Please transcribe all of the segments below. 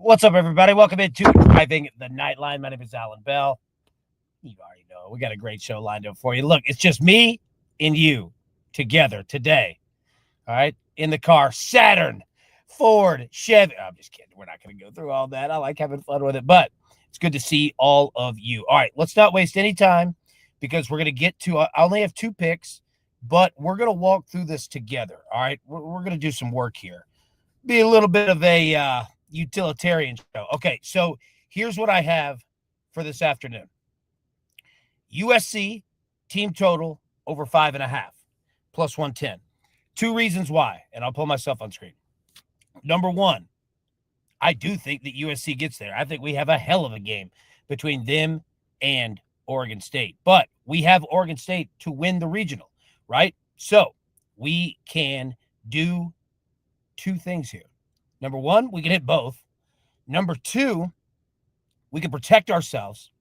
What's up, everybody? Welcome into Driving the Nightline. My name is Alan Bell. You already know we got a great show lined up for you. Look, it's just me and you together today. All right, in the car, Saturn, Ford, Chevy. I'm just kidding. We're not going to go through all that. I like having fun with it, but it's good to see all of you. All right, let's not waste any time because we're going to get to. I only have 2 picks, but we're going to walk through this together. All right, we're going to do some work here. Be a little bit of a utilitarian show. Okay, so here's what I have for this afternoon. USC team total over 5.5 plus 110. 2 reasons why, and I'll pull myself on screen. Number 1, I do think that USC gets there. I think we have a hell of a game between them and Oregon State, but we have Oregon State to win the regional, right? So we can do 2 things here. Number 1, we can hit both. Number 2, we can protect ourselves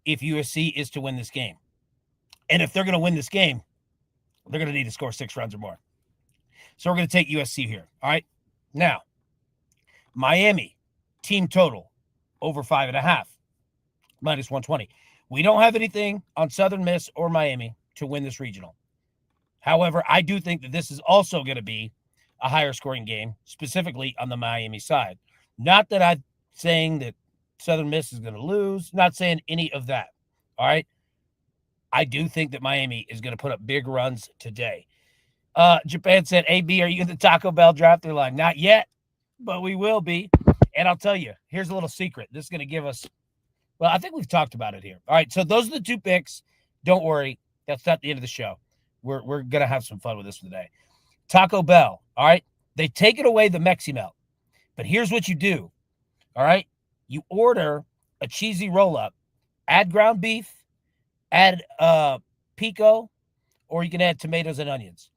if USC is to win this game. And if they're going to win this game, they're going to need to score 6 runs or more. So we're going to take USC here. All right. Now, Miami team total over 5.5 minus 120. We don't have anything on Southern Miss or Miami to win this regional. However, I do think that this is also going to be a higher scoring game, specifically on the Miami side. Not that I'm saying that Southern Miss is going to lose, not saying any of that. All right. I do think that Miami is going to put up big runs today. Japan said, AB, are you in the Taco Bell drive-thru line? Not yet, but we will be. And I'll tell you, here's a little secret. This is going to give us, well, I think we've talked about it here. All right. So those are the 2 picks. Don't worry. That's not the end of the show. We're going to have some fun with this today. Taco Bell, all right? They take it away the Mexi Melt. But here's what you do, all right? You order a cheesy roll-up, add ground beef, add pico, or you can add tomatoes and onions.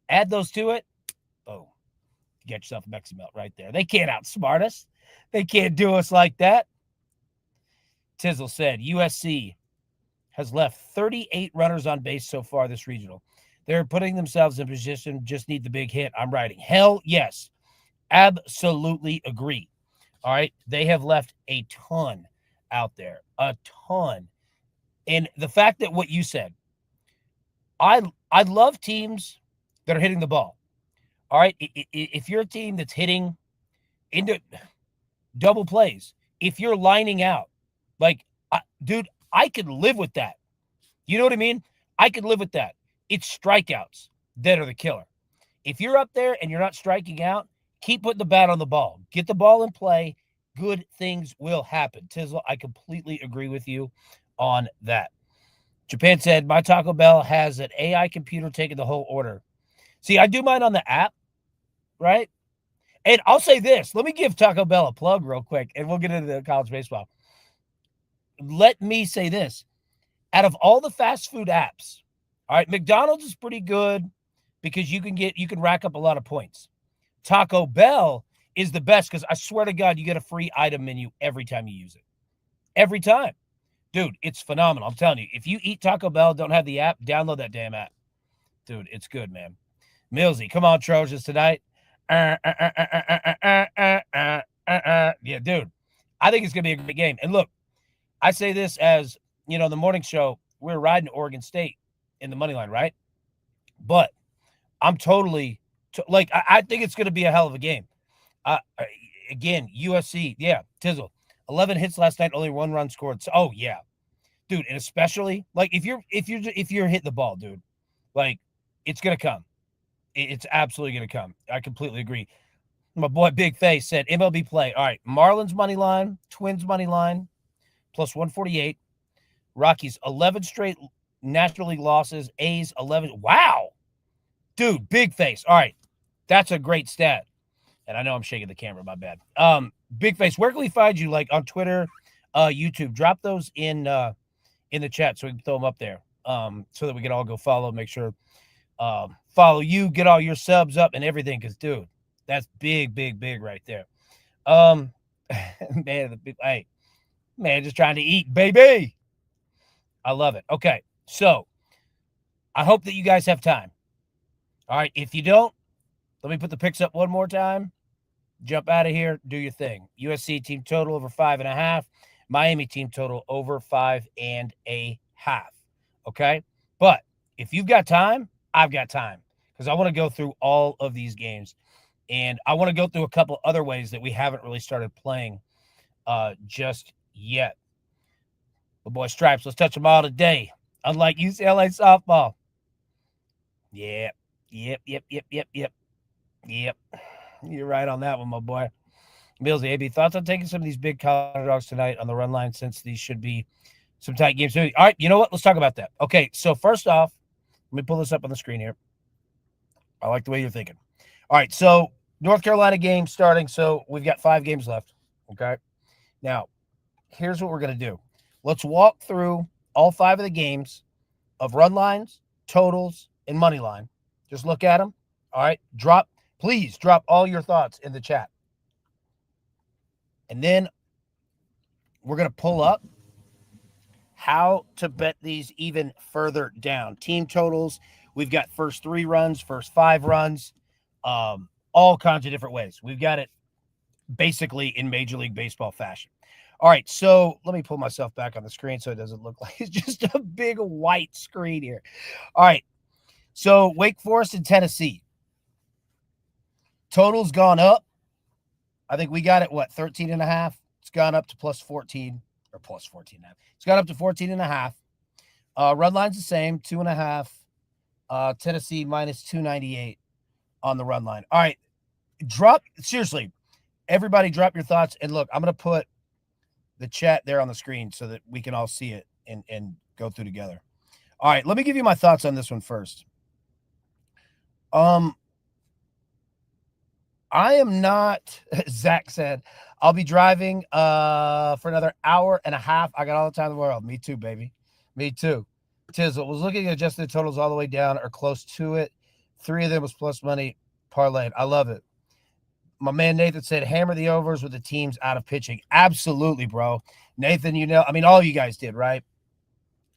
Add those to it. Boom. You get yourself a Mexi Melt right there. They can't outsmart us. They can't do us like that. Tizzle said, USC has left 38 runners on base so far this regional. They're putting themselves in position, just need the big hit. I'm writing. Hell yes. Absolutely agree. All right. They have left a ton out there. A ton. And the fact that what you said, I love teams that are hitting the ball. All right. If you're a team that's hitting into double plays, if you're lining out, like, dude, I could live with that. You know what I mean? I could live with that. It's strikeouts that are the killer. If you're up there and you're not striking out, keep putting the bat on the ball. Get the ball in play. Good things will happen. Tizzle, I completely agree with you on that. Japan said, my Taco Bell has an AI computer taking the whole order. See, I do mine on the app, right? And I'll say this. Let me give Taco Bell a plug real quick, and we'll get into the college baseball. Let me say this. Out of all the fast food apps, all right, McDonald's is pretty good because you can rack up a lot of points. Taco Bell is the best because I swear to God, you get a free item menu every time you use it. Every time. Dude, it's phenomenal. I'm telling you, if you eat Taco Bell, don't have the app, download that damn app. Dude, it's good, man. Millsy, come on, Trojans tonight. Yeah, dude, I think it's going to be a great game. And look, I say this as, you know, the morning show, we're riding Oregon State in the money line, right? But I'm totally I think it's going to be a hell of a game. Again, USC, yeah, Tizzle, 11 hits last night, only 1 run scored. So, oh yeah, dude, and especially like if you're hitting the ball, dude, like it's going to come. It's absolutely going to come. I completely agree. My boy Big Face said MLB play. All right, Marlins money line, Twins money line, plus 148. Rockies 11 straight National League losses. A's 11. Wow, dude, Big Face. All right, that's a great stat. And I know I'm shaking the camera. My bad. Big Face, where can we find you? Like on Twitter, YouTube? Drop those in the chat so we can throw them up there. So that we can all go follow. Make sure follow you, get all your subs up and everything. Because dude, that's big right there. Man, hey, man, just trying to eat, baby. I love it. Okay, so I hope that you guys have time. All right, if you don't, let me put the picks up one more time. Jump out of here. Do your thing. USC team total over 5.5. Miami team total over 5.5. Okay. But if you've got time, I've got time because I want to go through all of these games. And I want to go through a couple other ways that we haven't really started playing just yet. But boy, Stripes, let's touch them all today. Unlike UCLA softball. Yep. You're right on that one, my boy. Millsy, AB, thoughts on taking some of these big college dogs tonight on the run line since these should be some tight games. All right, you know what? Let's talk about that. Okay, so first off, let me pull this up on the screen here. I like the way you're thinking. All right, so North Carolina game starting. So we've got 5 games left. Okay. Now, here's what we're going to do. Let's walk through all 5 of the games of run lines, totals, and money line. Just look at them. All right. Please drop all your thoughts in the chat. And then we're going to pull up how to bet these even further down. Team totals. We've got first 3 runs, first 5 runs, all kinds of different ways. We've got it basically in Major League Baseball fashion. All right, so let me pull myself back on the screen so it doesn't look like it's just a big white screen here. All right, so Wake Forest and Tennessee. Total's gone up. I think we got it, 13.5? It's gone up to plus 14 or plus 14.5. It's gone up to 14.5. Run line's the same, 2.5. Tennessee minus 298 on the run line. All right, seriously, everybody drop your thoughts. And look, I'm going to put the chat there on the screen so that we can all see it and go through together. All right, let me give you my thoughts on this one first. I am not, Zach said, I'll be driving for another hour and a half. I got all the time in the world. Me too, baby. Me too. Tizzle was looking at adjusted totals all the way down or close to it. 3 of them was plus money parlayed. I love it. My man Nathan said, hammer the overs with the teams out of pitching. Absolutely, bro. Nathan, all you guys did, right?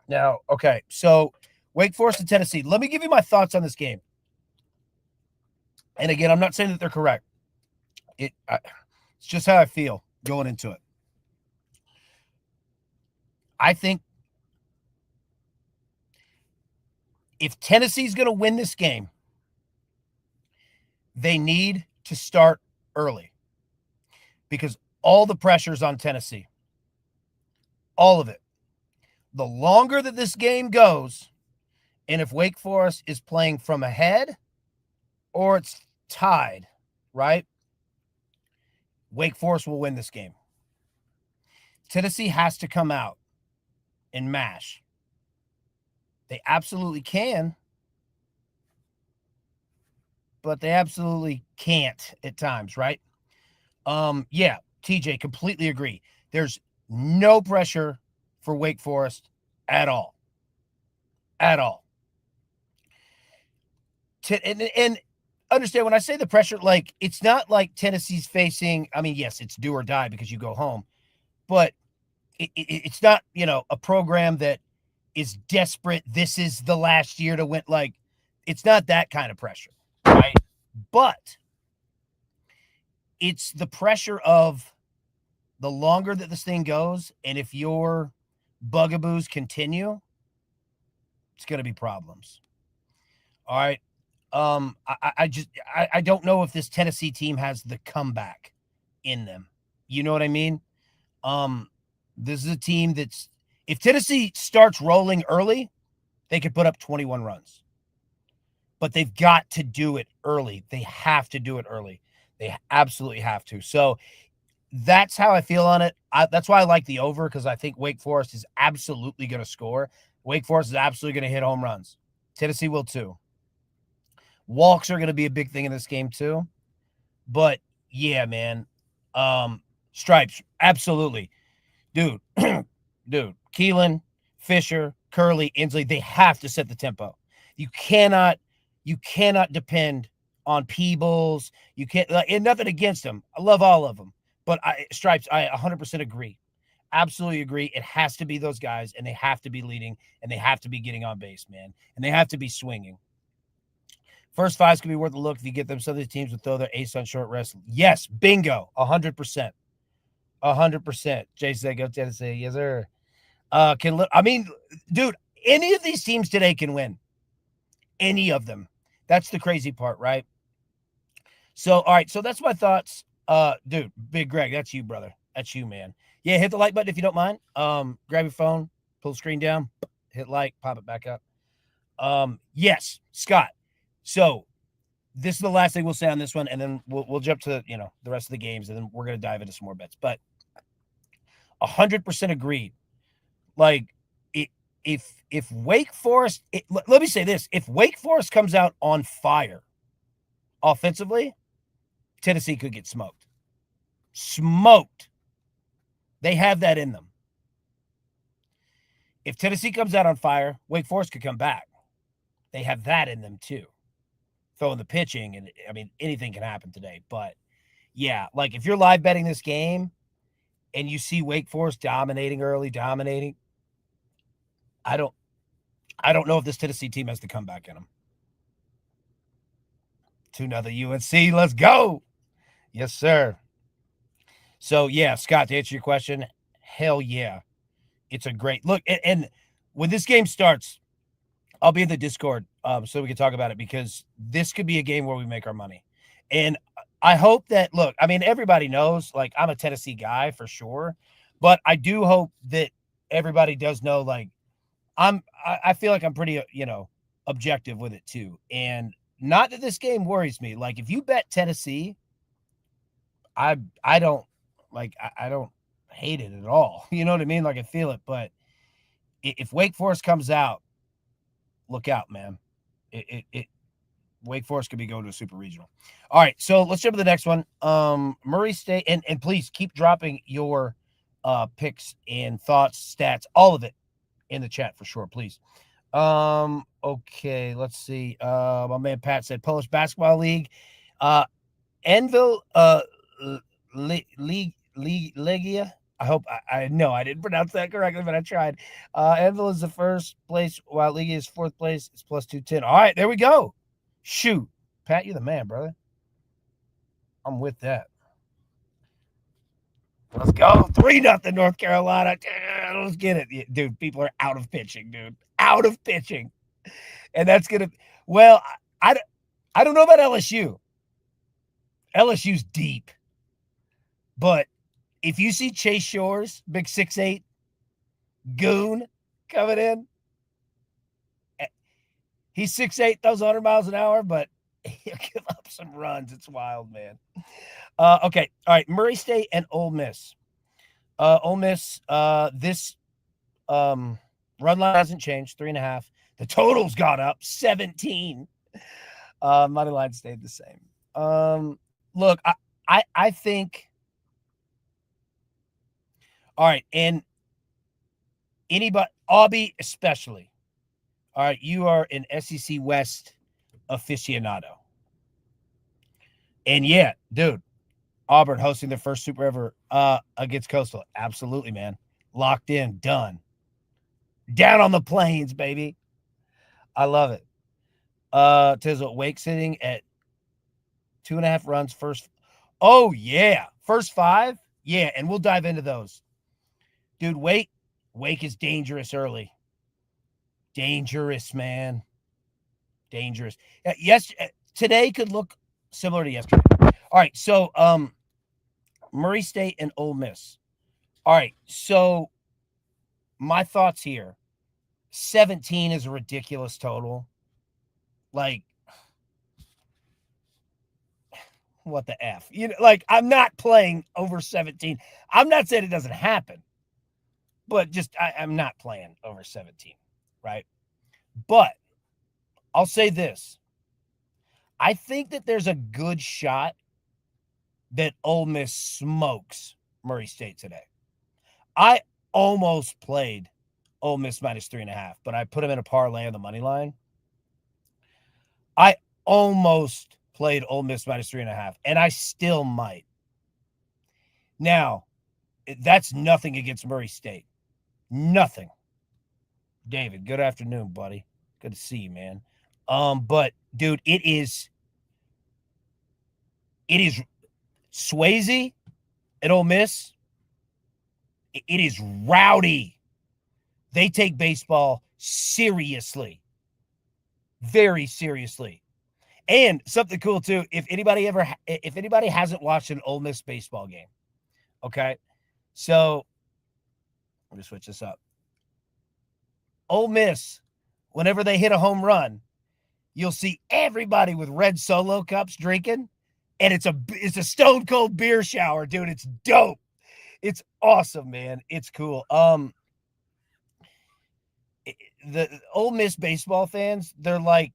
Now, okay, so Wake Forest and Tennessee. Let me give you my thoughts on this game. And again, I'm not saying that they're correct. It's just how I feel going into it. I think if Tennessee's going to win this game, they need to start early because all the pressure's on Tennessee. All of it. The longer that this game goes, and if Wake Forest is playing from ahead or it's tied, right? Wake Forest will win this game. Tennessee has to come out and mash. They absolutely can, but they absolutely can't at times, right? Yeah, TJ, completely agree. There's no pressure for Wake Forest at all. At all. And understand when I say the pressure, like it's not like Tennessee's facing, yes, it's do or die because you go home, but it's not, a program that is desperate. This is the last year to win. Like, it's not that kind of pressure, right? But it's the pressure of the longer that this thing goes, and if your bugaboos continue, it's going to be problems. All right. I don't know if this Tennessee team has the comeback in them. You know what I mean? This is a team that's, if Tennessee starts rolling early, they could put up 21 runs. But they've got to do it early. They have to do it early. They absolutely have to. So that's how I feel on it. That's why I like the over, because I think Wake Forest is absolutely going to score. Wake Forest is absolutely going to hit home runs. Tennessee will too. Walks are going to be a big thing in this game too. But yeah, man. Stripes, absolutely. Dude, Keelan, Fisher, Curley, Inslee, they have to set the tempo. You cannot depend on Peebles. You can't, and nothing against them. I love all of them. But Stripes, I 100% agree. Absolutely agree. It has to be those guys, and they have to be leading, and they have to be getting on base, man. And they have to be swinging. First fives could be worth a look if you get them. Some of these teams would throw their ace on short rest. Yes, bingo, 100%. 100%. Jay said, go Tennessee. Yes, sir. Dude, any of these teams today can win. Any of them. That's the crazy part, right? So, all right. So that's my thoughts. Dude, Big Greg, that's you, brother. That's you, man. Yeah, hit the like button if you don't mind. Grab your phone, pull the screen down, hit like, pop it back up. Yes, Scott. So this is the last thing we'll say on this one, and then we'll jump to the rest of the games, and then we're gonna dive into some more bets. But 100% agreed. Like, if Wake Forest, let me say this: if Wake Forest comes out on fire offensively, Tennessee could get smoked. Smoked. They have that in them. If Tennessee comes out on fire, Wake Forest could come back. They have that in them too. Throwing the pitching, and I mean, anything can happen today. But yeah, like if you're live betting this game and you see Wake Forest dominating, I don't know if this Tennessee team has the comeback in them. 2-0 UNC. Let's go. Yes, sir. So yeah, Scott, to answer your question, hell yeah. It's a great look. And when this game starts, I'll be in the Discord so we can talk about it, because this could be a game where we make our money. And I hope that, look, I mean, everybody knows, like, I'm a Tennessee guy for sure, but I do hope that everybody does know, like, I feel like I'm pretty, objective with it too. And not that this game worries me. Like, if you bet Tennessee, I don't I don't hate it at all. You know what I mean? Like, I feel it. But if Wake Forest comes out, look out, man. Wake Forest could be going to a super regional. All right, so let's jump to the next one. Murray State, and please keep dropping your picks and thoughts, stats, all of it in the chat for sure, please. Okay, let's see. My man Pat said Polish Basketball League. Envil Legia. I hope I know I didn't pronounce that correctly, but I tried. Envil is the first place, while Legia is fourth place. It's plus 210. All right, there we go. Shoot. Pat, you're the man, brother. I'm with that. Let's go. 3-0 North Carolina. Let's get it. Dude, people are out of pitching, dude. Out of pitching. And that's going to, well, I don't know about LSU. LSU's deep. But if you see Chase Shores, big 6'8", goon coming in, he's 6'8", throws 100 miles an hour, but he'll give up some runs. It's wild, man. Okay. All right. Murray State and Ole Miss. Ole Miss, this run line hasn't changed, 3.5. The total's got up 17. Money line stayed the same. Look, I think. All right, and anybody, Aubie especially. All right, you are an SEC West aficionado. And yeah, dude, Auburn hosting their first super ever against Coastal. Absolutely, man. Locked in, done. Down on the plains, baby. I love it. Tizzle, Wake sitting at 2.5 runs first. Oh, yeah. First 5? Yeah, and we'll dive into those. Dude, Wake is dangerous early. Dangerous, man. Dangerous. Yes, today could look similar to yesterday. All right, so Murray State and Ole Miss. All right, so my thoughts here. 17 is a ridiculous total. Like, what the F? I'm not playing over 17. I'm not saying it doesn't happen, but just I'm not playing over 17, right? But I'll say this. I think that there's a good shot that Ole Miss smokes Murray State today. I almost played Ole Miss minus 3.5, but I put them in a parlay on the money line. I almost played Ole Miss minus 3.5, and I still might. Now, that's nothing against Murray State. Nothing. David, good afternoon, buddy. Good to see you, man. But dude, it is Swayze at Ole Miss. It is rowdy. They take baseball seriously, very seriously. And something cool too, if anybody hasn't watched an Ole Miss baseball game, okay? So let me switch this up. Ole Miss, whenever they hit a home run, you'll see everybody with red Solo cups drinking, and it's a stone cold beer shower, dude. It's dope. It's awesome, man. It's cool. The Ole Miss baseball fans, they're like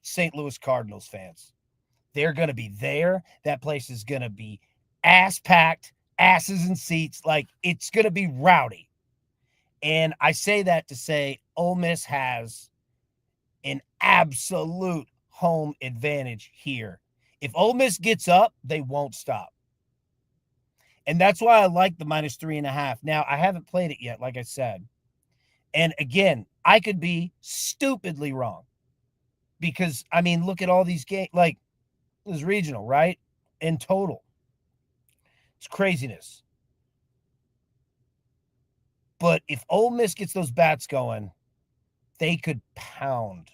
St. Louis Cardinals fans. They're going to be there. That place is going to be ass packed, asses in seats. Like, it's going to be rowdy. And I say that to say Ole Miss has an absolute home advantage here. If Ole Miss gets up, they won't stop. And that's why I like the -3.5. Now, I haven't played it yet, like I said. And again, I could be stupidly wrong. Because, I mean, look at all these games. Like, it was regional, right? In total. It's craziness. But if Ole Miss gets those bats going, they could pound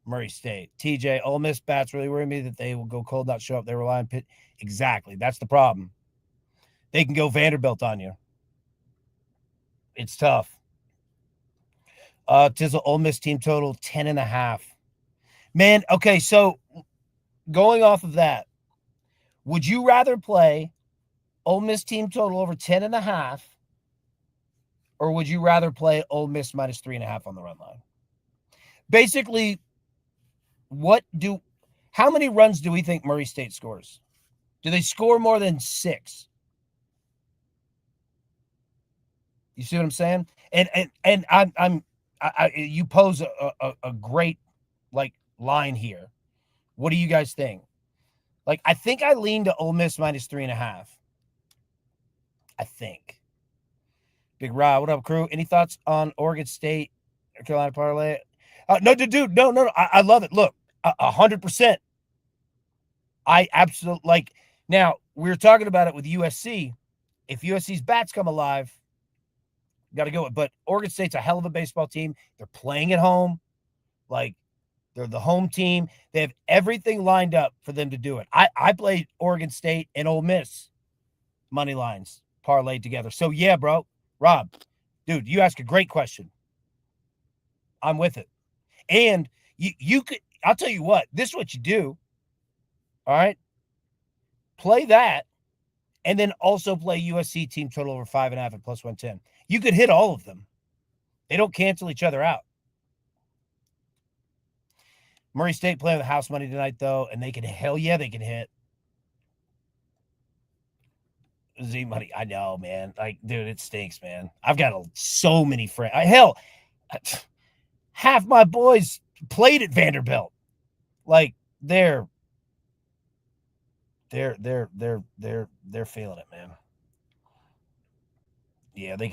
Murray State. TJ, Ole Miss bats really worry me that they will go cold, not show up. They rely on pit. Exactly. That's the problem. They can go Vanderbilt on you. It's tough. Tizzle, Ole Miss team total 10.5. Man, okay, so going off of that, would you rather play Ole Miss team total over 10.5, or would you rather play Ole Miss -3.5 on the run line? Basically, how many runs do we think Murray State scores? Do they score more than 6? You see what I'm saying? And you pose a great line here. What do you guys think? Like, I think I lean to Ole Miss -3.5. I think. Big Rod, what up, crew? Any thoughts on Oregon State, North Carolina parlay? No, dude, no. I love it. Look, 100%. I absolutely Now, we were talking about it with USC. If USC's bats come alive, got to go. But Oregon State's a hell of a baseball team. They're playing at home. Like, they're the home team. They have everything lined up for them to do it. I played Oregon State and Ole Miss money lines parlayed together. So, yeah, bro. Rob, dude, you ask a great question. I'm with it. And you could, I'll tell you what, this is what you do. All right. Play that, and then also play USC team total over 5.5 at +110. You could hit all of them. They don't cancel each other out. Murray State playing with house money tonight, though, and they can, hell yeah, they can hit. Z money. I know, man. Like, dude, it stinks, man. I've got so many friends. Hell, half my boys played at Vanderbilt. Like, they're feeling it, man. Yeah, they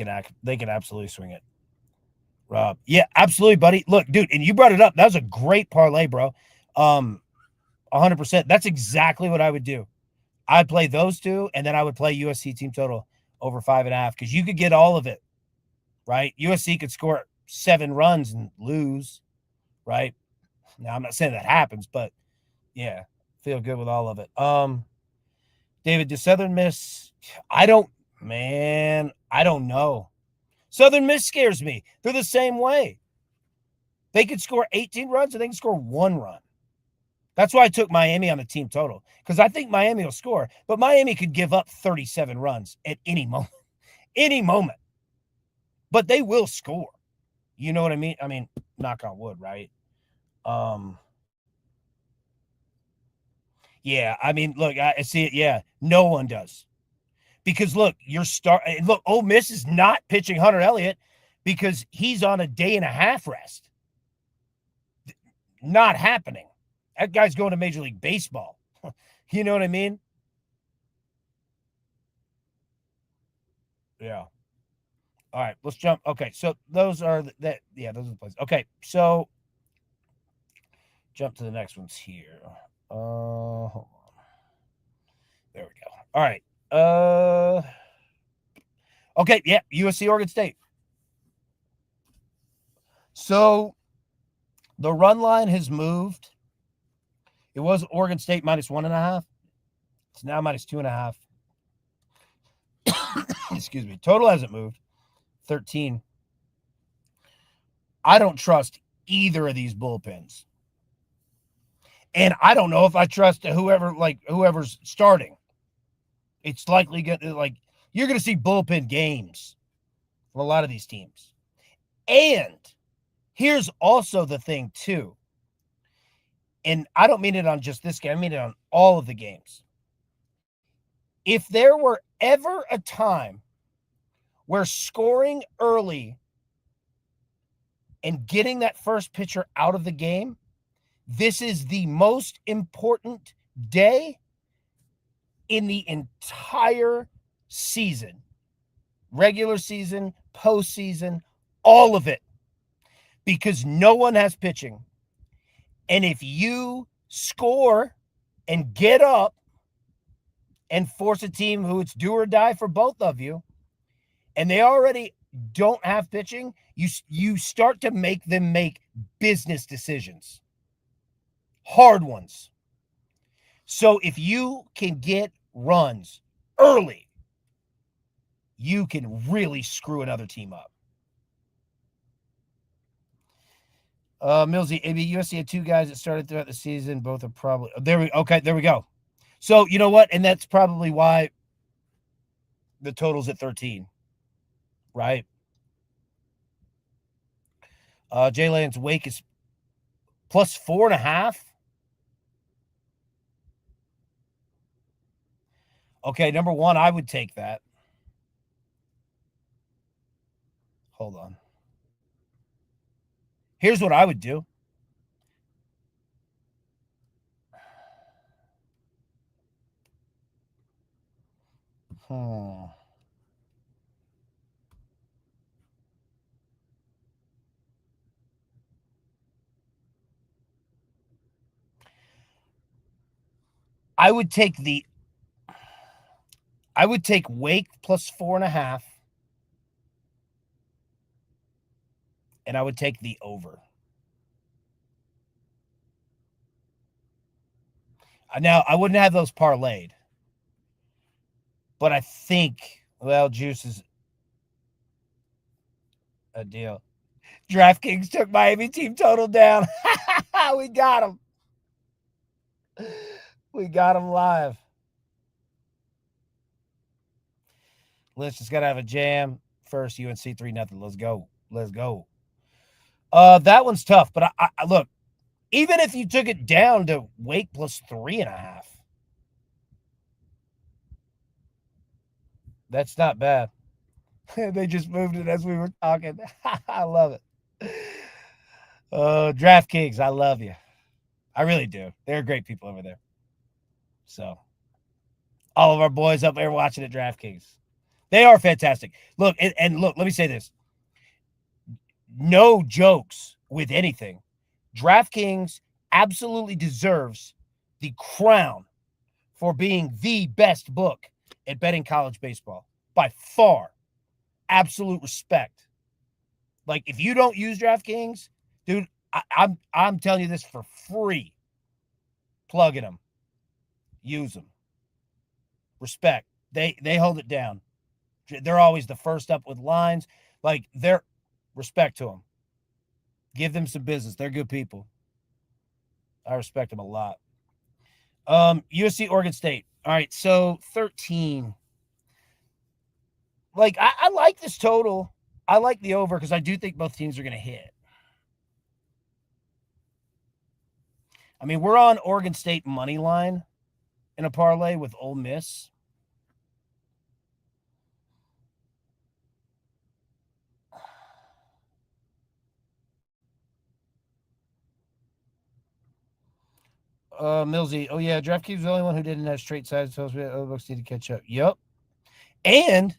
can absolutely swing it. Rob. Yeah, absolutely, buddy. Look, dude, and you brought it up. That was a great parlay, bro. 100%. That's exactly what I would do. I'd play those two, and then I would play USC team total over 5.5, because you could get all of it, right? USC could score 7 runs and lose, right? Now, I'm not saying that happens, but yeah, feel good with all of it. David, does Southern Miss? I don't know. Southern Miss scares me. They're the same way. They could score 18 runs, and they can score 1 run. That's why I took Miami on the team total, because I think Miami will score, but Miami could give up 37 runs at any moment. Any moment. But they will score. You know what I mean? I mean, knock on wood, right? Yeah, I mean, look, I see it. Yeah, no one does. Because look, Ole Miss is not pitching Hunter Elliott because he's on a 1.5-day rest. Not happening. That guy's going to Major League Baseball. You know what I mean? Yeah. All right, let's jump. Okay, so those are the plays. Okay, so jump to the next ones here. Hold on. There we go. All right. Okay, yeah, USC Oregon State. So the run line has moved. It was Oregon State -1.5. It's now -2.5. Excuse me. Total hasn't moved. 13. I don't trust either of these bullpens. And I don't know if I trust whoever's starting. It's likely you're going to see bullpen games from a lot of these teams. And here's also the thing too. And I don't mean it on just this game. I mean it on all of the games. If there were ever a time where scoring early and getting that first pitcher out of the game, this is the most important day in the entire season. Regular season, postseason, all of it. Because no one has pitching. And if you score and get up and force a team who it's do or die for both of you, and they already don't have pitching, you start to make them make business decisions. Hard ones. So if you can get runs early, you can really screw another team up. Millsy, AB, USC had 2 guys that started throughout the season. Both are probably there we go. So you know what? And that's probably why the total's at 13. Right? Jay Land's Wake is +4.5. Okay, number one, I would take that. Hold on. Here's what I would do. I would take Wake +4.5. And I would take the over. Now, I wouldn't have those parlayed. But I think, juice is a deal. DraftKings took Miami team total down. We got them. We got them live. Let's just got to have a jam. First, UNC 3-0. Let's go. Let's go. That one's tough. But I look, even if you took it down to Wake +3.5, that's not bad. They just moved it as we were talking. I love it. DraftKings, I love you. I really do. They're great people over there. So, all of our boys up there watching at DraftKings. They are fantastic. Look, and look, let me say this. No jokes with anything. DraftKings absolutely deserves the crown for being the best book at betting college baseball. By far. Absolute respect. Like, if you don't use DraftKings, dude, I'm telling you this for free. Plugging them. Use them. Respect. They hold it down. They're always the first up with lines. Like, they're respect to them. Give them some business. They're good people. I respect them a lot. USC Oregon State. All right, so 13. Like, I like this total. I like the over because I do think both teams are going to hit. I mean, we're on Oregon State money line in a parlay with Ole Miss. Millsy, oh yeah, DraftKings was the only one who didn't have straight sides, so other books need to catch up. Yep. And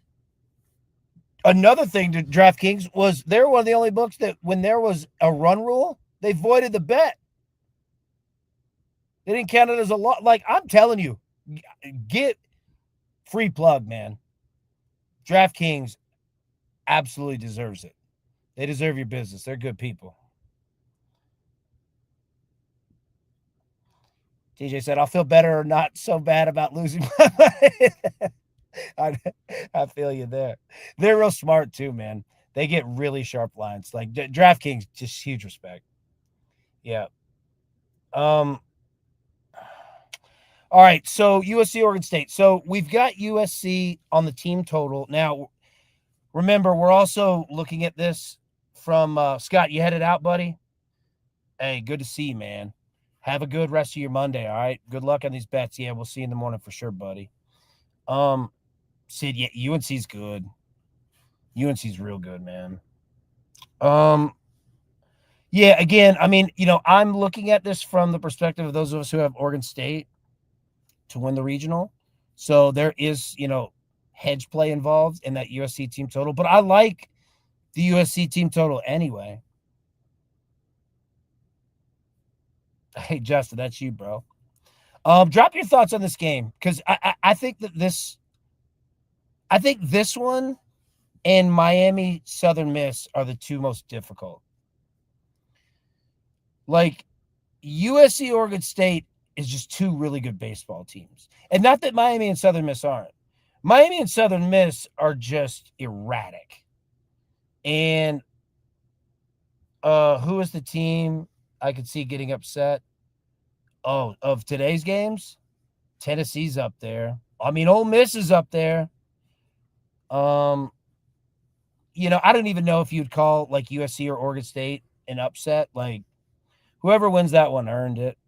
another thing to DraftKings was they're one of the only books that when there was a run rule, they voided the bet. They didn't count it as a lot. Like, I'm telling you, get free plug, man. DraftKings absolutely deserves it. They deserve your business. They're good people. TJ said, I'll feel better or not so bad about losing my money. I, I feel you there. They're real smart too, man. They get really sharp lines. Like DraftKings, just huge respect. Yeah. Um. All right. So USC, Oregon State. So we've got USC on the team total now. Remember, we're also looking at this from Scott. You headed out, buddy. Hey, good to see you, man. Have a good rest of your Monday. All right. Good luck on these bets. Yeah, we'll see you in the morning for sure, buddy. Sid, yeah, UNC's good. UNC's real good, man. Yeah, again, I mean, I'm looking at this from the perspective of those of us who have Oregon State to win the regional. So there is, hedge play involved in that USC team total, but I like the USC team total anyway. Hey, Justin, that's you, bro. Drop your thoughts on this game because I think this one and Miami Southern Miss are the two most difficult. Like USC Oregon State is just two really good baseball teams. And not that Miami and Southern Miss aren't. Miami and Southern Miss are just erratic. And who is the team I could see getting upset? Oh, of today's games? Tennessee's up there. I mean, Ole Miss is up there. I don't even know if you'd call like USC or Oregon State an upset. Like whoever wins that one earned it.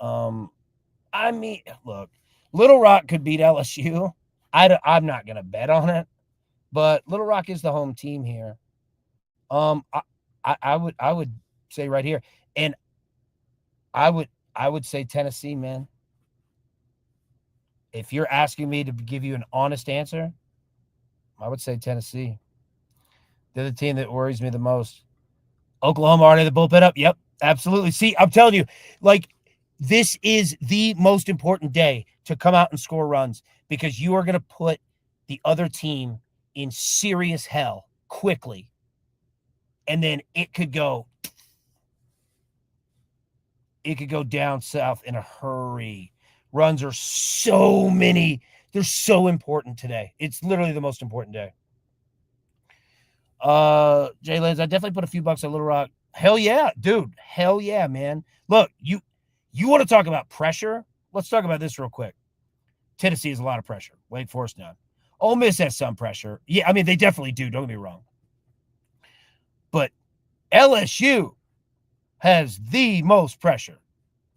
I mean, look, Little Rock could beat LSU. I'm not going to bet on it, but Little Rock is the home team here. I would say right here, and I would say Tennessee, man. If you're asking me to give you an honest answer, I would say Tennessee. They're the team that worries me the most. Oklahoma already the bullpen up. Yep, absolutely. See, I'm telling you, like this is the most important day to come out and score runs because you are going to put the other team in serious hell quickly. And then it could go down south in a hurry. Runs are so many. They're so important today. It's literally the most important day. Jay Lenz, I definitely put a few bucks on Little Rock. Hell yeah, dude. Hell yeah, man. Look, you want to talk about pressure? Let's talk about this real quick. Tennessee has a lot of pressure. Wake Forest none. Ole Miss has some pressure. Yeah, I mean, they definitely do. Don't get me wrong. But LSU has the most pressure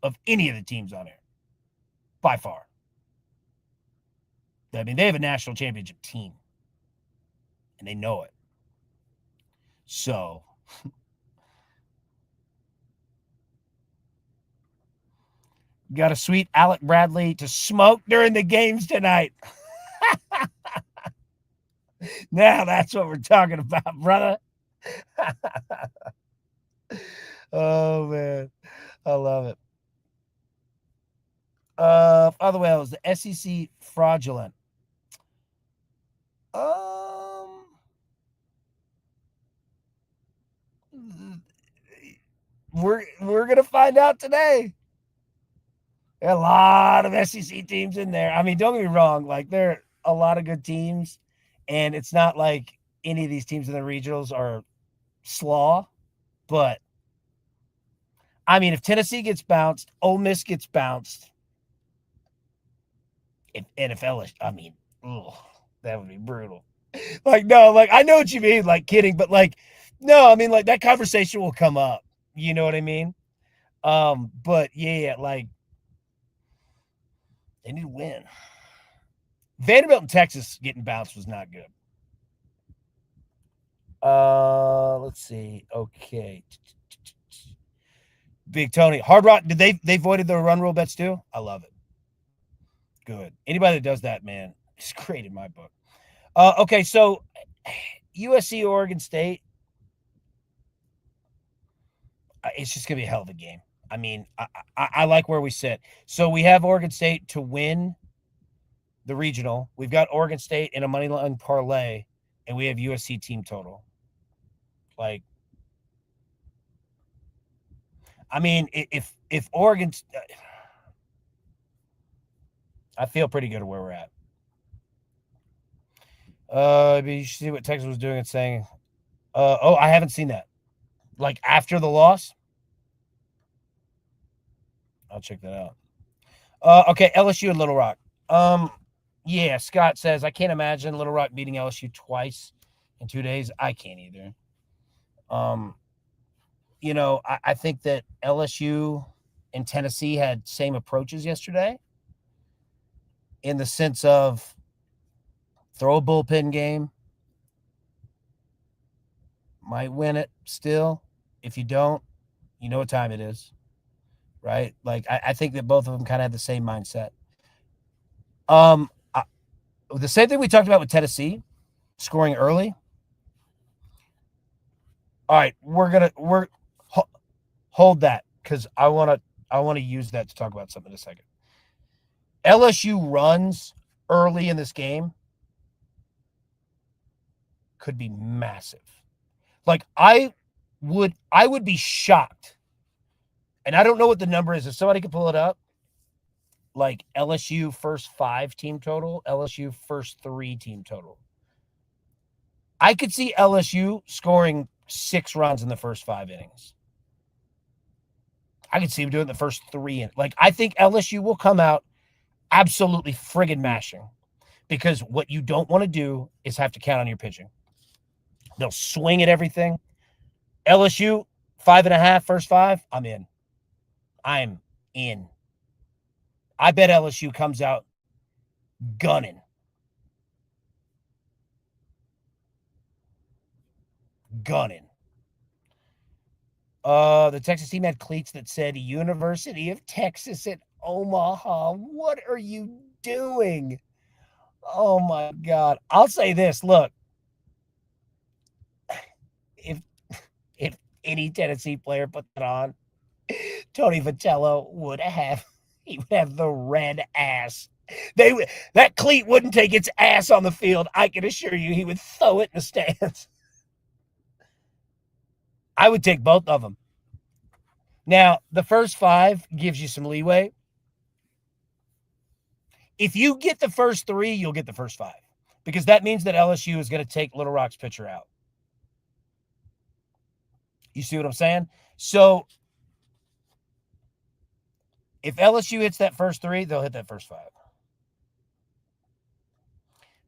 of any of the teams on here. By far. I mean, they have a national championship team. And they know it. So, got a sweet Alec Bradley to smoke during the games tonight. Now that's what we're talking about, brother. Oh, man. I love it. By the way, was the SEC fraudulent? We're gonna find out today. There are a lot of SEC teams in there. I mean, don't get me wrong, like there are a lot of good teams, and it's not like any of these teams in the regionals are slaw, but I mean, if Tennessee gets bounced, Ole Miss gets bounced, and if LSU, I mean, that would be brutal. Like, no, like I know what you mean, like kidding, but like, no, I mean, like that conversation will come up. You know what I mean? But yeah, like they need to win. Vanderbilt and Texas getting bounced was not good. Let's see. Okay. Big Tony. Hard Rock, did they voided the run rule bets too? I love it. Good. Anybody that does that, man, it's great in my book. Okay, so USC Oregon State. It's just gonna be a hell of a game. I mean, I like where we sit. So we have Oregon State to win the regional. We've got Oregon State in a money line parlay, and we have USC team total. Like, I mean, if Oregon, I feel pretty good at where we're at. You should see what Texas was doing and saying. Oh, I haven't seen that. Like after the loss, I'll check that out. Okay, LSU and Little Rock. Yeah, Scott says I can't imagine Little Rock beating LSU twice in 2 days. I can't either. I think that LSU and Tennessee had same approaches yesterday in the sense of throw a bullpen game, might win it still. If you don't, you know what time it is, right? Like, I think that both of them kind of have the same mindset. The same thing we talked about with Tennessee, scoring early. All right, we're hold that because I want to use that to talk about something in a second. LSU runs early in this game could be massive. Like I would be shocked. And I don't know what the number is. If somebody could pull it up, like LSU first 5 team total, LSU first 3 team total. I could see LSU scoring 6 runs in the first 5 innings. I could see him doing the first 3. Like, I think LSU will come out absolutely friggin' mashing because what you don't want to do is have to count on your pitching. They'll swing at everything. LSU, 5.5, first 5, I'm in. I'm in. I bet LSU comes out gunning. The Texas team had cleats that said University of Texas at Omaha. What are you doing? Oh my God. I'll say this. Look, if any Tennessee player put that on, Tony Vitello would have the red ass. That cleat wouldn't take its ass on the field. I can assure you he would throw it in the stands. I would take both of them. Now, the first 5 gives you some leeway. If you get the first 3, you'll get the first 5 because that means that LSU is going to take Little Rock's pitcher out. You see what I'm saying? So if LSU hits that first 3, they'll hit that first 5.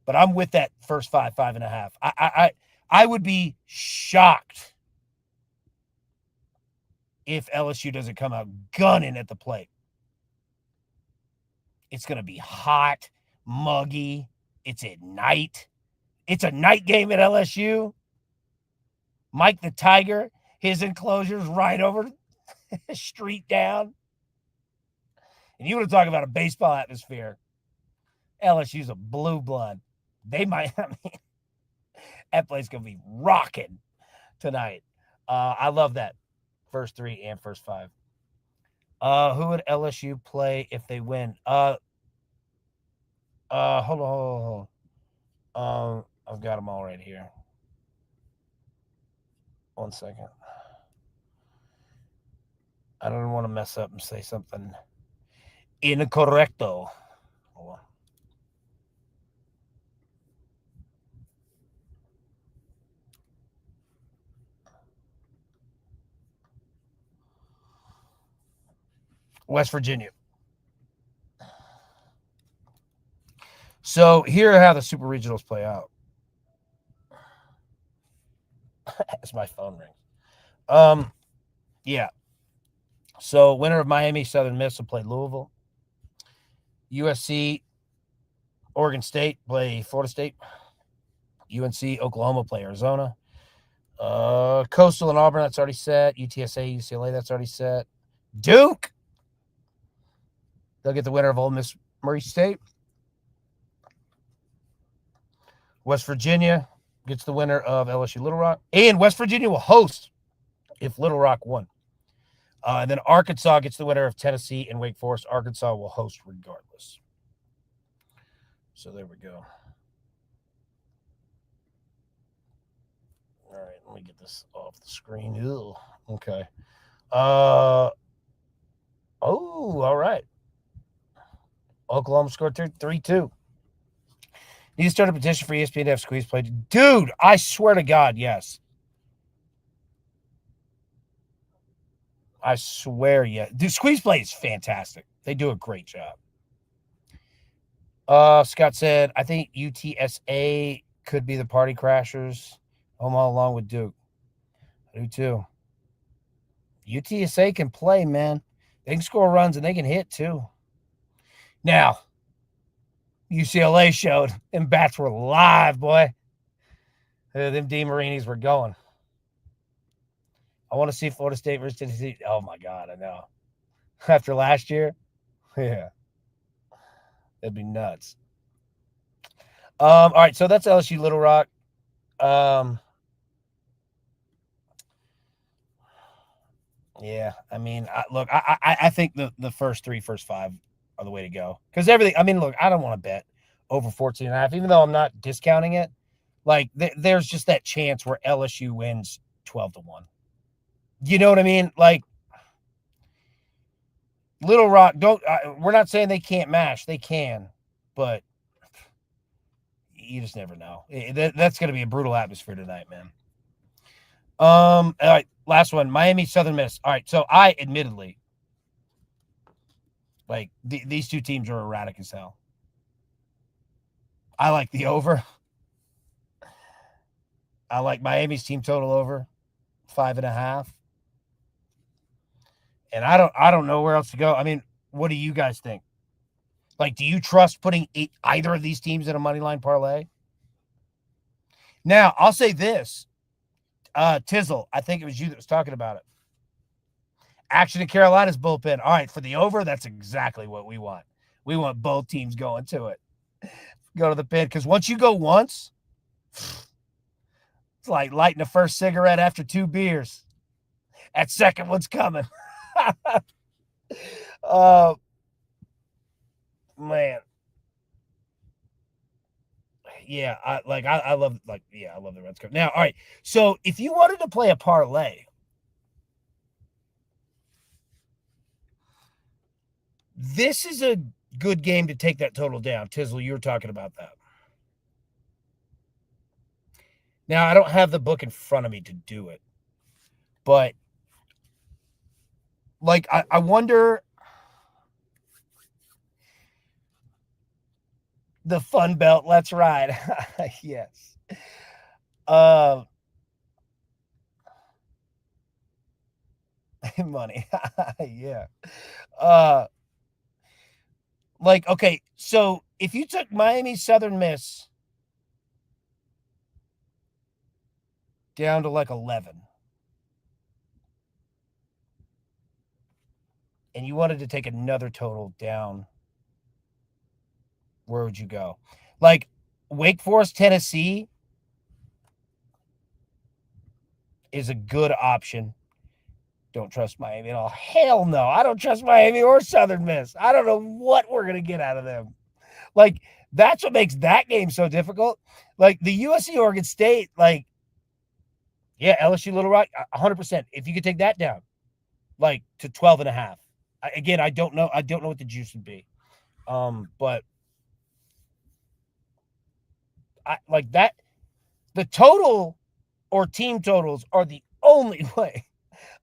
But I'm with that first 5, 5.5. I would be shocked if LSU doesn't come out gunning at the plate. It's going to be hot, muggy. It's at night. It's a night game at LSU. Mike the Tiger, his enclosure's right over the street down. And you want to talk about a baseball atmosphere. LSU's a blue blood. They might, that place going to be rocking tonight. I love that. First 3 and first 5. Who would LSU play if they win? Hold on. I've got them all right here. 1 second. I don't want to mess up and say something incorrecto. Hold on. West Virginia. So here are how the super regionals play out. As my phone rings. Yeah. So winner of Miami Southern Miss will play Louisville. USC, Oregon State play Florida State. UNC, Oklahoma play Arizona. Coastal and Auburn, that's already set. UTSA, UCLA, that's already set. Duke, they'll get the winner of Ole Miss, Murray State. West Virginia gets the winner of LSU Little Rock. And West Virginia will host if Little Rock won. And then Arkansas gets the winner of Tennessee and Wake Forest. Arkansas will host regardless. So there we go. All right, let me get this off the screen. Ew. Okay. Oh, all right. Oklahoma scored 3-2. Need to start a petition for ESPN to have squeeze play. Dude, I swear to God, yes. I swear, yeah. Dude, squeeze play is fantastic. They do a great job. Scott said, I think UTSA could be the party crashers. Omaha along with Duke. I do too. UTSA can play, man. They can score runs and they can hit too. Now, UCLA showed them bats were live, boy. Them DeMarinis were going. I want to see Florida State versus Tennessee. Oh my God, I know. After last year, yeah, that'd be nuts. All right, so that's LSU Little Rock. Yeah, I mean, look, I think the first five are the way to go because everything. I mean, look, I don't want to bet over 14.5, even though I'm not discounting it. Like, there's just that chance where LSU wins 12-1. You know what I mean? Like, Little Rock, we're not saying they can't mash. They can, but you just never know. That's going to be a brutal atmosphere tonight, man. All right, last one. Miami Southern Miss. All right, so I admittedly, like, these two teams are erratic as hell. I like the over. I like Miami's team total over 5.5. And I don't know where else to go. I mean, what do you guys think? Like, do you trust putting either of these teams in a money line parlay? Now, I'll say this. Tizzle, I think it was you that was talking about it. Action in Carolina's bullpen. All right, for the over, that's exactly what we want. We want both teams going to it. Go to the pin, because once you go once, it's like lighting the first cigarette after 2 beers. That second one's coming. Man. Yeah, I love the Reds card. Now, all right. So if you wanted to play a parlay, this is a good game to take that total down. Tizzle, you were talking about that. Now, I don't have the book in front of me to do it, but like I wonder the Fun Belt. Let's ride. Yes. Money. Yeah. Like, okay, so if you took Miami Southern Miss down to like 11 and you wanted to take another total down, where would you go? Like, Wake Forest, Tennessee is a good option. Don't trust Miami at all. Hell no. I don't trust Miami or Southern Miss. I don't know what we're going to get out of them. Like, that's what makes that game so difficult. Like, the USC Oregon State, like, yeah, LSU Little Rock, 100%. If you could take that down, like, to 12.5. Again, I don't know what the juice would be. But I like that. The total or team totals are the only way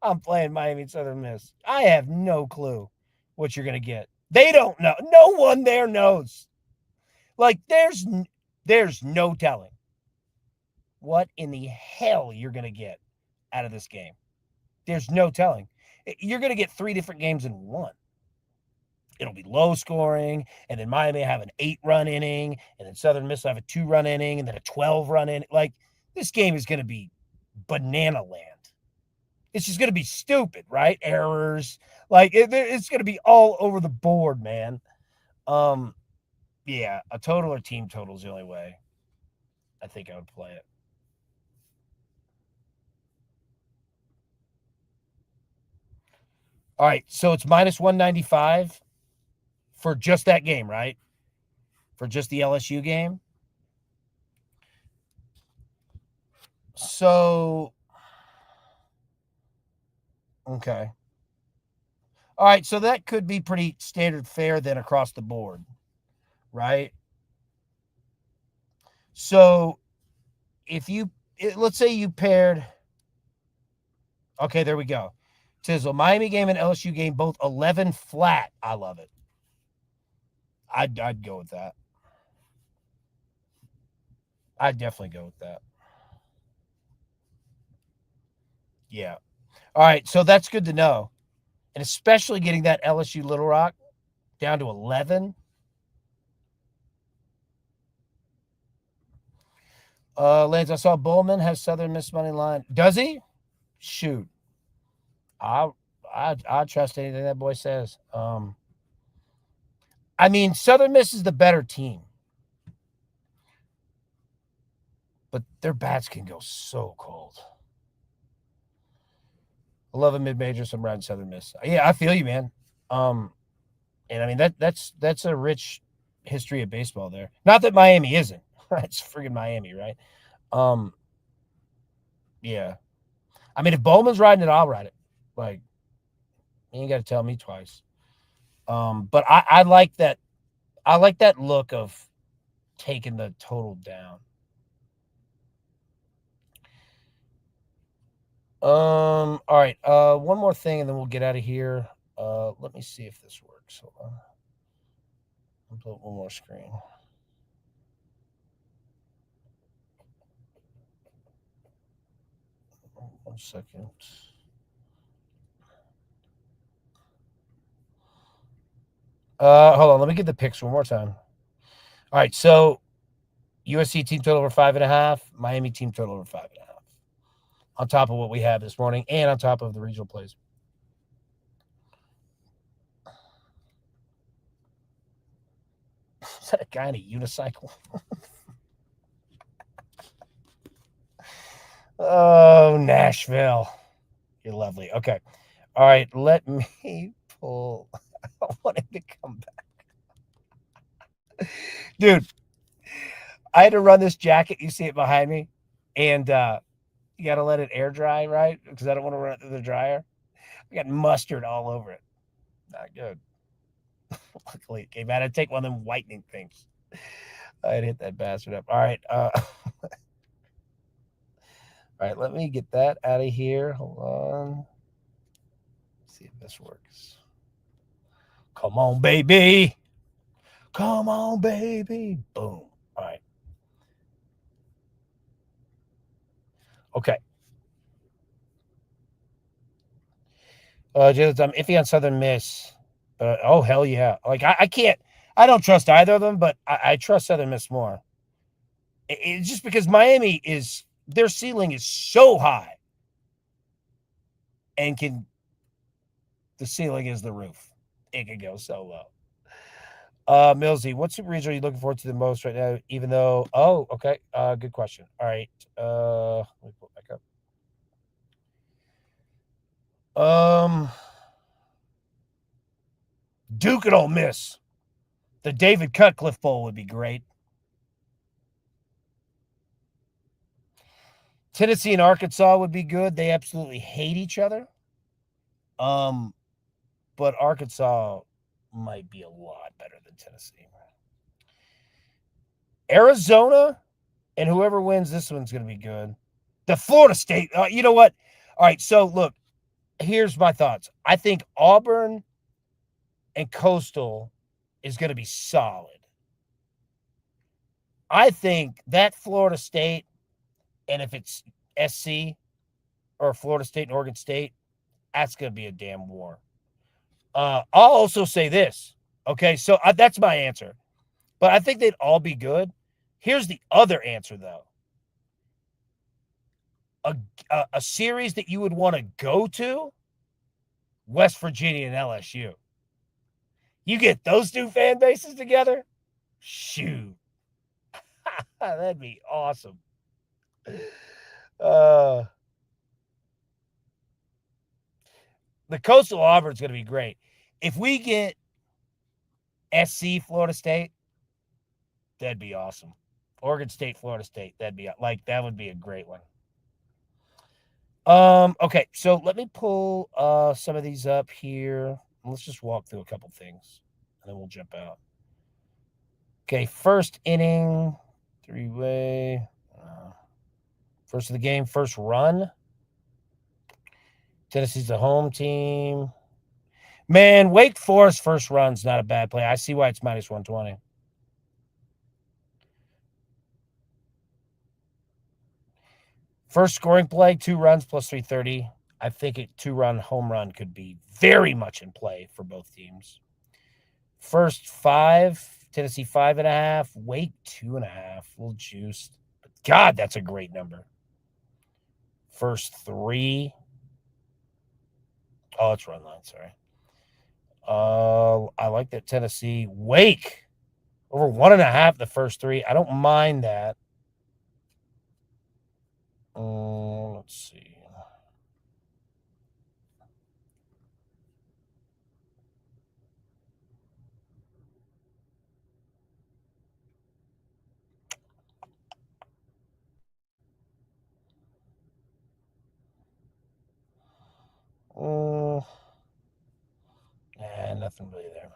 I'm playing Miami Southern Miss. I have no clue what you're going to get. They don't know. No one there knows. Like, there's no telling what in the hell you're going to get out of this game. There's no telling. You're going to get 3 different games in one. It'll be low scoring, and then Miami have an 8-run inning, and then Southern Miss will have a 2-run inning, and then a 12-run inning. Like, this game is going to be banana land. It's just going to be stupid, right? Errors. Like, it's going to be all over the board, man. Yeah, a total or team total is the only way I think I would play it. All right, so it's minus 195 for just that game, right? For just the LSU game. So, okay. All right, so that could be pretty standard fare then across the board, right? So, let's say you paired, okay, there we go. Tizzle, Miami game and LSU game, both 11 flat. I love it. I'd go with that. I'd definitely go with that. Yeah. All right, so that's good to know. And especially getting that LSU Little Rock down to 11. Lance, I saw Bowman has Southern Miss money line. Does he? Shoot. I trust anything that boy says. I mean, Southern Miss is the better team. But their bats can go so cold. I love a mid-major, so I'm riding Southern Miss. Yeah, I feel you, man. And I mean that's a rich history of baseball there. Not that Miami isn't. It's friggin' Miami, right? Yeah. I mean, if Bowman's riding it, I'll ride it. Like, you ain't got to tell me twice. But I like that. I like that look of taking the total down. All right. One more thing, and then we'll get out of here. Let me see if this works. Hold on. I'll put one more screen. One second. Hold on. Let me get the picks one more time. All right. So USC team total over 5.5. Miami team total over 5.5. On top of what we have this morning, and on top of the regional plays. Is that a guy in a unicycle? Oh, Nashville. You're lovely. Okay. All right. Let me pull. I want him to come back. Dude, I had to run this jacket. You see it behind me. And you got to let it air dry, right? Because I don't want to run it through the dryer. I got mustard all over it. Not good. Luckily, it came out. I'd take one of them whitening things. I'd hit that bastard up. All right. All right, let me get that out of here. Hold on. Let's see if this works. Come on, baby. Come on, baby. Boom. All right. Okay. James, I'm iffy on Southern Miss. Oh, hell yeah. Like, I can't, I don't trust either of them, but I trust Southern Miss more. It's just because Miami is, their ceiling is so high and the ceiling is the roof. It can go so low. Millsy, what super region are you looking forward to the most right now? Even though, okay. Good question. All right. Let me pull it back up. Duke and Ole Miss. The David Cutcliffe Bowl would be great. Tennessee and Arkansas would be good. They absolutely hate each other. But Arkansas might be a lot better than Tennessee. Arizona and whoever wins this one's going to be good. The Florida State, you know what? All right, so look, here's my thoughts. I think Auburn and Coastal is going to be solid. I think that Florida State, and if it's SC or Florida State and Oregon State, that's going to be a damn war. I'll also say this. Okay, so that's my answer. But I think they'd all be good. Here's the other answer, though. A series that you would want to go to, West Virginia and LSU. You get those two fan bases together, shoot. That'd be awesome. The Coastal Auburn's going to be great. If we get SC Florida State, that'd be awesome. Oregon State, Florida State, that would be a great one. Okay, so let me pull some of these up here. Let's just walk through a couple things, and then we'll jump out. Okay, first inning, three-way. First of the game, first run. Tennessee's the home team. Man, Wake Forest first run's not a bad play. I see why it's minus 120. First scoring play, 2 runs plus 330. I think a 2-run home run could be very much in play for both teams. First 5, Tennessee 5.5, Wake 2.5, a little juiced. But God, that's a great number. First 3. Oh, it's run line, sorry. I like that Tennessee. Wake over 1.5 the first 3. I don't mind that. Let's see. Nothing really there.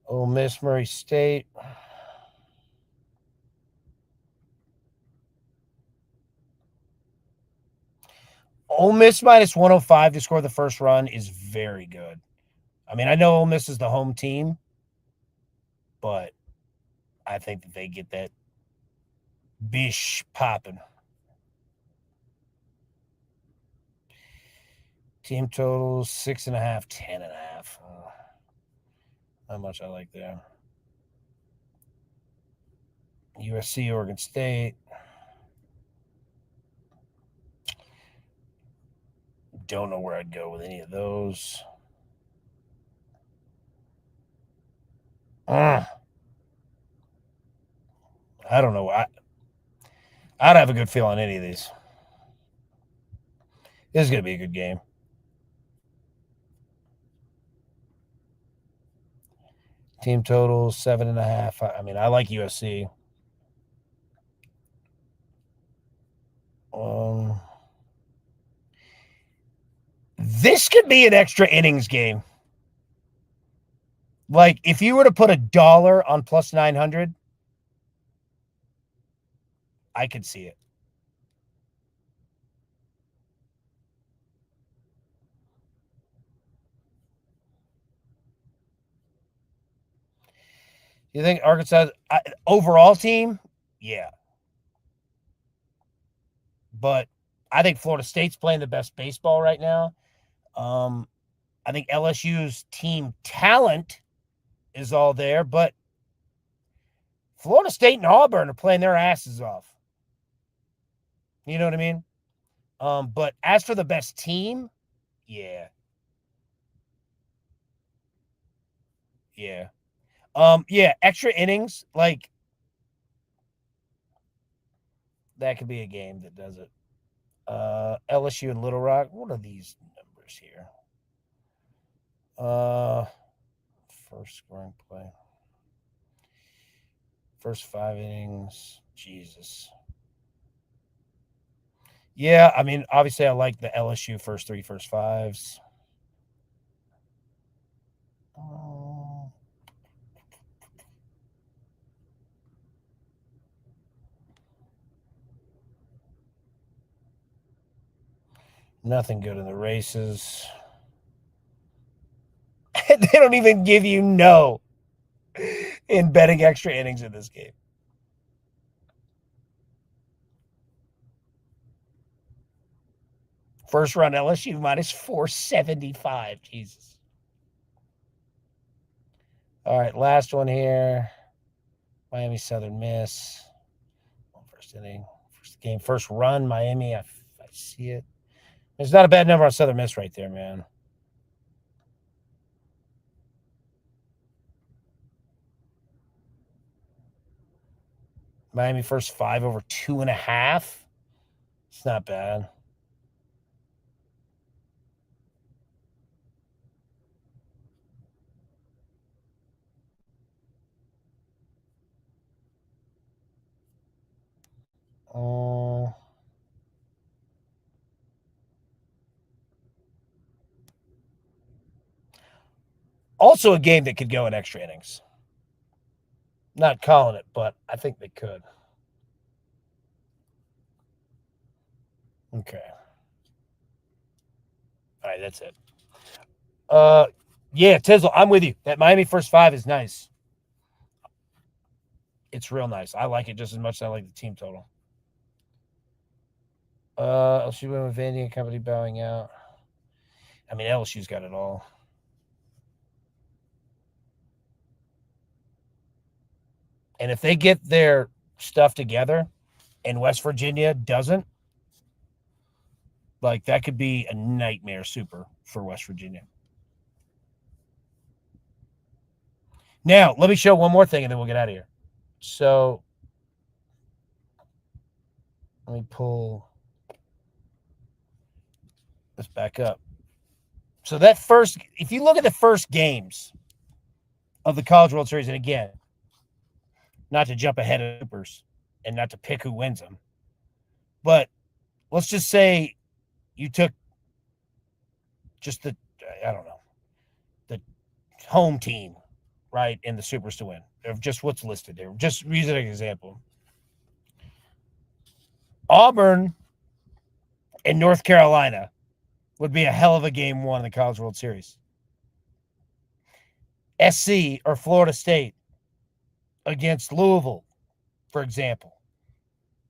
Ole Miss, Murray State. Ole Miss minus 105 to score the first run is very good. I mean, I know Ole Miss is the home team, but I think that they get that bish popping. Team totals 6.5, 10.5. Not much I like there. USC, Oregon State. Don't know where I'd go with any of those. I don't know. I'd have a good feel on any of these. This is going to be a good game. Team total 7.5. I mean, I like USC. This could be an extra innings game. Like, if you were to put $1 on plus 900, I could see it. You think Arkansas overall team? Yeah. But I think Florida State's playing the best baseball right now. I think LSU's team talent is all there, but Florida State and Auburn are playing their asses off. You know what I mean? But as for the best team, yeah. Yeah. Yeah, extra innings, like that could be a game that does it. LSU and Little Rock. What are these numbers here? First scoring play. First 5 innings. Jesus. Yeah, I mean, obviously I like the LSU first 3, first 5s. Nothing good in the races. They don't even give you no in betting extra innings in this game. First run LSU minus 475. Jesus. All right, last one here. Miami Southern Miss. First inning, first game, first run, Miami. I see it. There's not a bad number on Southern Miss right there, man. Miami first 5 over 2.5. It's not bad. Also a game that could go in extra innings. Not calling it, but I think they could. Okay. All right, that's it. Yeah, Tizzle, I'm with you. That Miami first five is nice. It's real nice. I like it just as much as I like the team total. LSU went with Vandy and company bowing out. I mean, LSU's got it all. And if they get their stuff together and West Virginia doesn't, like that could be a nightmare super for West Virginia. Now, let me show one more thing and then we'll get out of here. So, let me pull this back up. So that first, if you look at the first games of the College World Series, and again, not to jump ahead of supers and not to pick who wins them, but let's just say you took just the, I don't know, the home team, right, in the supers to win, of just what's listed there. Just use it as an example. Auburn and North Carolina would be a hell of a game one in the College World Series. SC or Florida State against Louisville, for example,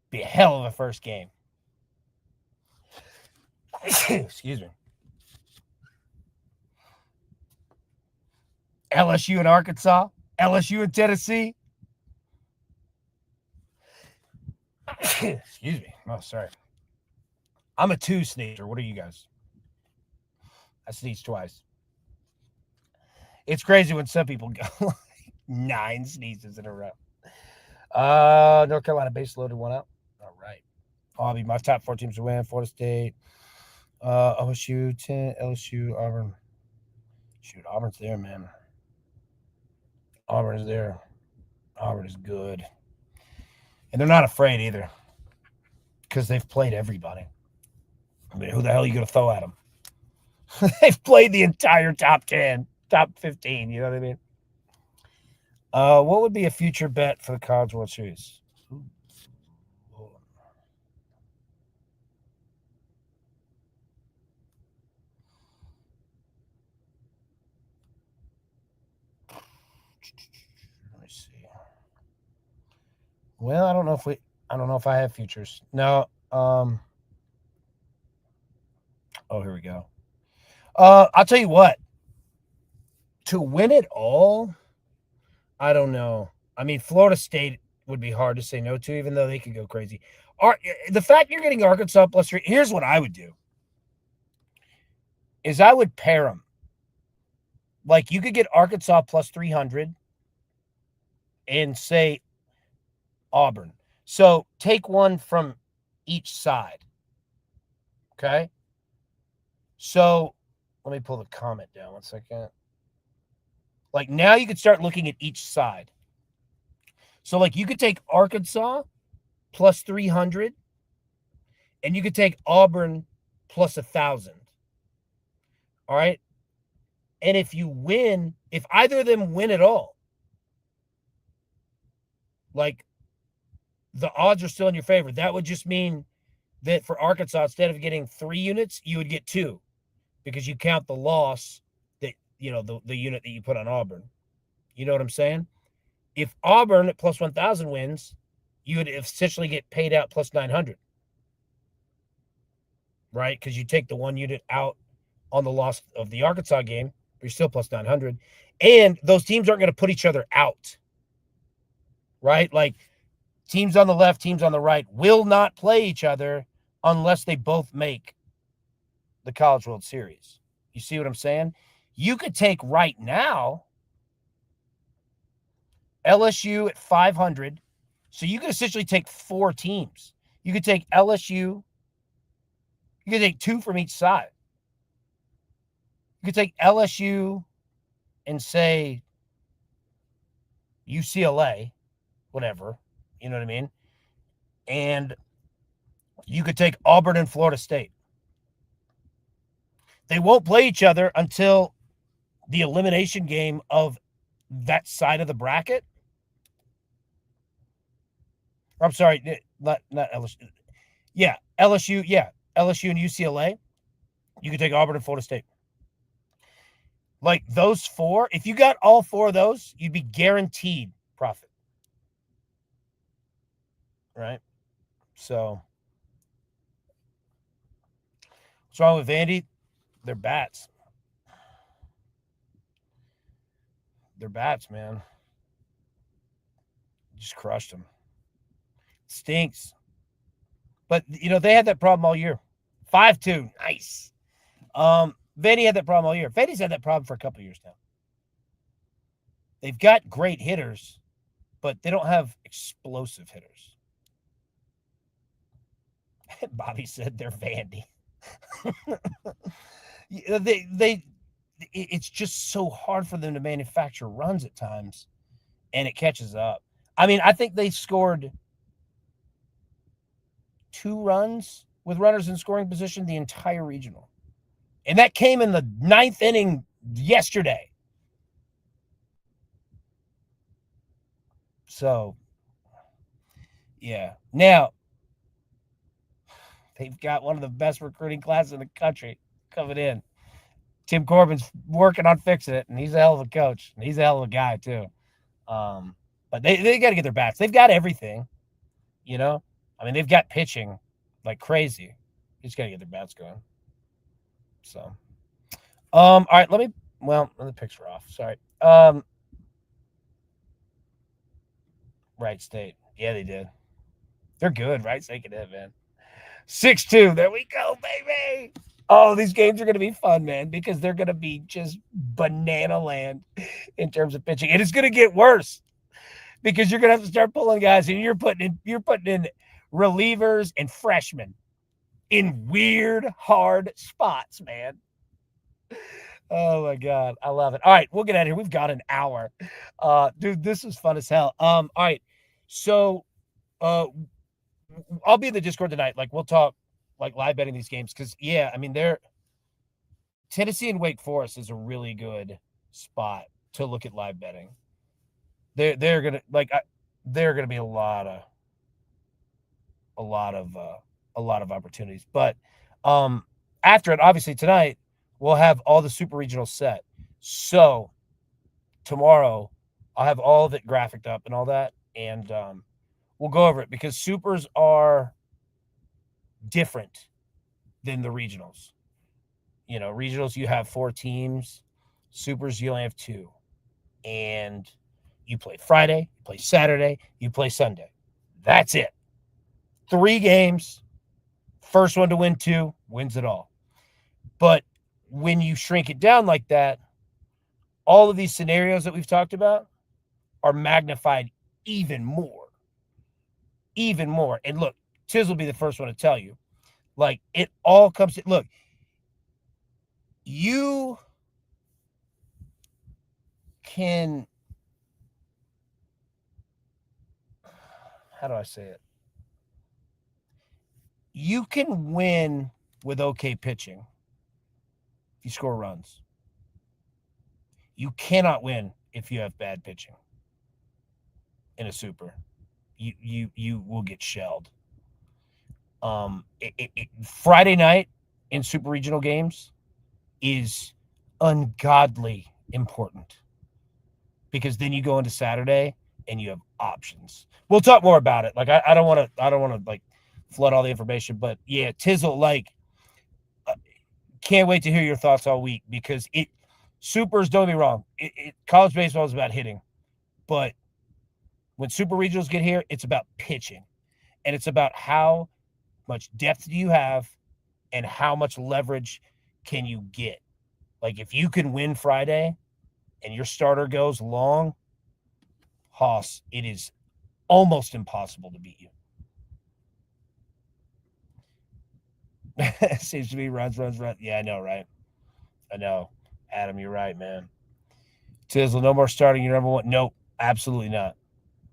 be a hell of a first game. Excuse me. LSU and Arkansas, LSU and Tennessee. Excuse me. Oh, sorry. I'm a 2 sneezer. What are you guys? I sneezed twice. It's crazy when some people go like 9 sneezes in a row. North Carolina base loaded one out. All right. I'll be my top 4 teams to win. Florida State, OSU, 10, LSU, Auburn. Shoot, Auburn's there, man. Auburn is there. Auburn is good. And they're not afraid either because they've played everybody. I mean, who the hell are you going to throw at them? They've played the entire top 10, top 15. You know what I mean? What would be a future bet for the College World Series? Let me see. Well, I don't know if I have futures. No. Oh, here we go. I'll tell you what. To win it all, I don't know. I mean, Florida State would be hard to say no to, even though they could go crazy. The fact you're getting Arkansas plus 3, here's what I would do. Is I would pair them. Like, you could get Arkansas plus 300 and say Auburn. So take one from each side. Okay? So let me pull the comment down 1 second. Like, now you could start looking at each side. So, like, you could take Arkansas plus 300 and you could take Auburn plus 1,000. All right? And if you win, if either of them win at all, like, the odds are still in your favor. That would just mean that for Arkansas, instead of getting 3 units, you would get 2 because you count the loss that, you know, the unit that you put on Auburn. You know what I'm saying? If Auburn at plus 1,000 wins, you would essentially get paid out plus 900. Right? Because you take the 1 unit out on the loss of the Arkansas game, but you're still plus 900. And those teams aren't going to put each other out. Right? Like, teams on the left, teams on the right will not play each other unless they both make the College World Series. You see what I'm saying? You could take right now LSU at 500. So you could essentially take 4 teams. You could take LSU. You could take 2 from each side. You could take LSU and say UCLA, whatever. You know what I mean? And You could take Auburn and Florida State. They won't play each other until the elimination game of that side of the bracket. Or, I'm sorry, not LSU. Yeah, LSU. Yeah, LSU and UCLA. You could take Auburn and Florida State. Like those four, if you got all four of those, you'd be guaranteed profit. Right? So, what's wrong with Vandy? They're bats. They're bats, man. Just crushed them. Stinks. But, they had that problem all year. 5-2. Nice. Vandy had that problem all year. Vandy's had that problem for a couple of years now. They've got great hitters, but they don't have explosive hitters. Bobby said they're Vandy. It's just so hard for them to manufacture runs at times, and it catches up. I mean, I think they scored 2 runs with runners in scoring position the entire regional. And that came in the 9th inning yesterday. So, yeah. Now, they've got one of the best recruiting classes in the country coming in. Tim Corbin's working on fixing it, and he's a hell of a coach. And he's a hell of a guy, too. But they got to get their bats. They've got everything, I mean, they've got pitching like crazy. They just got to get their bats going. So, all right, let the picks were off. Sorry. Wright State. Yeah, they did. They're good. Wright State can hit, man. 6-2. There we go, baby. Oh, these games are going to be fun, man, because they're going to be just banana land in terms of pitching. And it's going to get worse because you're going to have to start pulling guys, and you're putting in relievers and freshmen in weird, hard spots, man. Oh, my God. I love it. All right, we'll get out of here. We've got an hour. Dude, this is fun as hell. All right, so I'll be in the Discord tonight. Like, we'll talk, like, live betting these games because, yeah, I mean, Tennessee and Wake Forest is a really good spot to look at live betting. They're gonna there are gonna be a lot of opportunities. But after it, obviously tonight we'll have all the super regionals set. So tomorrow I'll have all of it graphicked up and all that, and we'll go over it because supers are different than the regionals. Regionals you have 4 teams, supers you only have 2, and you play Friday, you play Saturday, you play Sunday. That's it. 3 games. First one to win 2 wins it all. But when you shrink it down like that, all of these scenarios that we've talked about are magnified even more. Even more. And look, Tiz will be the first one to tell you. Like, it all comes to, look, you can, how do I say it? You can win with okay pitching if you score runs. You cannot win if you have bad pitching in a super. You will get shelled. Friday night in super regional games is ungodly important because then you go into Saturday and you have options. We'll talk more about it. Like, I don't want to like flood all the information, but yeah, Tizzle, like, can't wait to hear your thoughts all week because supers, don't get me wrong, college baseball is about hitting, but when super regionals get here, it's about pitching, and it's about how much depth do you have and how much leverage can you get. Like, if you can win Friday and your starter goes long, Hoss, it is almost impossible to beat you. Seems to be runs. Yeah, I know, right? I know. Adam, you're right, man. Tizzle, no more starting your number 1. Nope, absolutely not.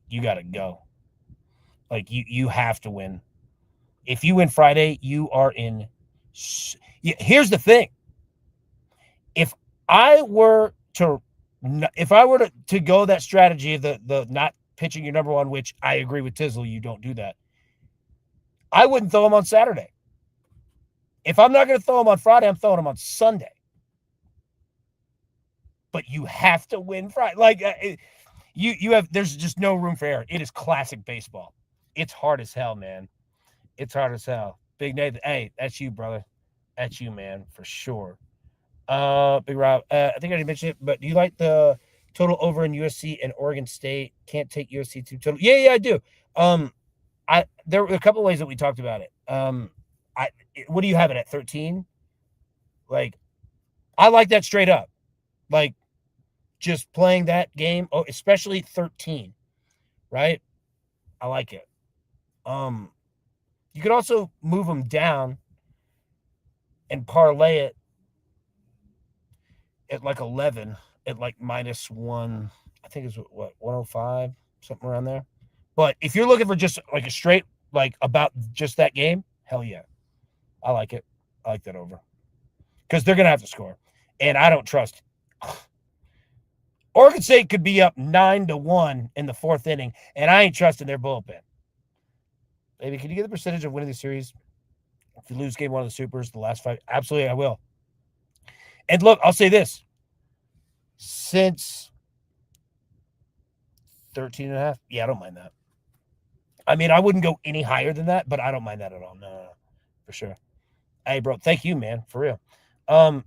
You got to go. Like, you have to win. If you win Friday, you are in. Here's the thing. If I were to go that strategy of the not pitching your number one, which I agree with Tizzle, you don't do that. I wouldn't throw him on Saturday. If I'm not going to throw him on Friday, I'm throwing him on Sunday. But you have to win Friday. Like there's just no room for error. It is classic baseball. It's hard as hell, man. It's hard as hell. Big Nathan, hey, that's you, brother. That's you, man, for sure. Big Rob, I think I already mentioned it, but do you like the total over in USC and Oregon State? Can't take USC to total. Yeah, I do. There were a couple ways that we talked about it. What do you have it at 13? Like, I like that straight up. Like, just playing that game, especially 13, right? I like it. You could also move them down and parlay it at like 11 at like -1. I think it's what 105, something around there. But if you're looking for just like a straight, like about just that game, hell yeah. I like it. I like that over. Because they're going to have to score. And I don't trust. Oregon State could be up 9-1 in the fourth inning, and I ain't trusting their bullpen. Baby, can you get the percentage of winning the series if you lose game one of the Supers, the last 5? Absolutely, I will. And look, I'll say this. Since 13.5, yeah, I don't mind that. I mean, I wouldn't go any higher than that, but I don't mind that at all. No, for sure. Hey, bro, thank you, man, for real. Scott,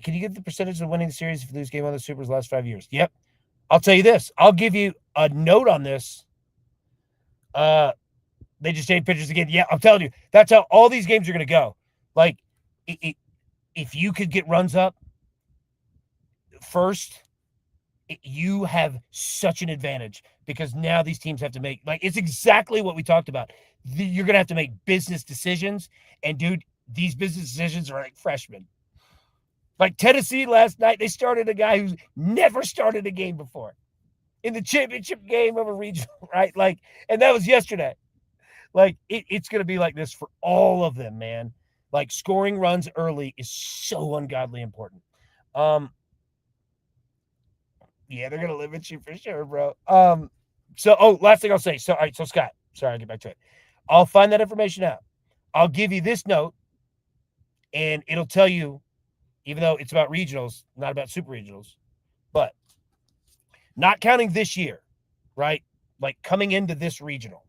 can you get the percentage of winning the series if you lose game one of the Supers the last 5 years? Yep. I'll tell you this. I'll give you a note on this. They just changed pitchers again. Yeah, I'm telling you, that's how all these games are going to go. Like, if you could get runs up first, you have such an advantage because now these teams have to make, like, it's exactly what we talked about. You're going to have to make business decisions. And, dude, these business decisions are like freshmen. Like Tennessee last night, they started a guy who's never started a game before in the championship game of a regional, right? Like, and that was yesterday. Like, it's going to be like this for all of them, man. Like, scoring runs early is so ungodly important. Yeah, they're going to limit you for sure, bro. Last thing I'll say. So, all right, so Scott, sorry, I'll get back to it. I'll find that information out. I'll give you this note, and it'll tell you, even though it's about regionals, not about super regionals, but not counting this year, right? Like coming into this regional.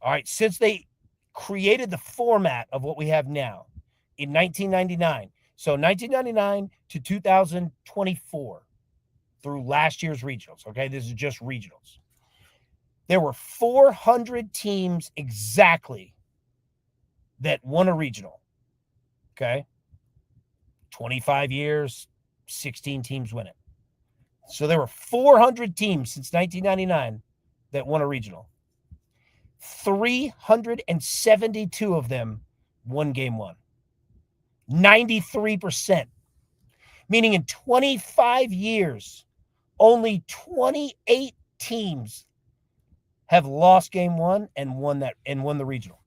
All right, since they created the format of what we have now in 1999, so 1999 to 2024 through last year's regionals, okay? This is just regionals. There were 400 teams exactly that won a regional, okay? 25 years, 16 teams win it. So there were 400 teams since 1999 that won a regional. 372 of them won game one. 93%. Meaning in 25 years, only 28 teams have lost game one and won the regional.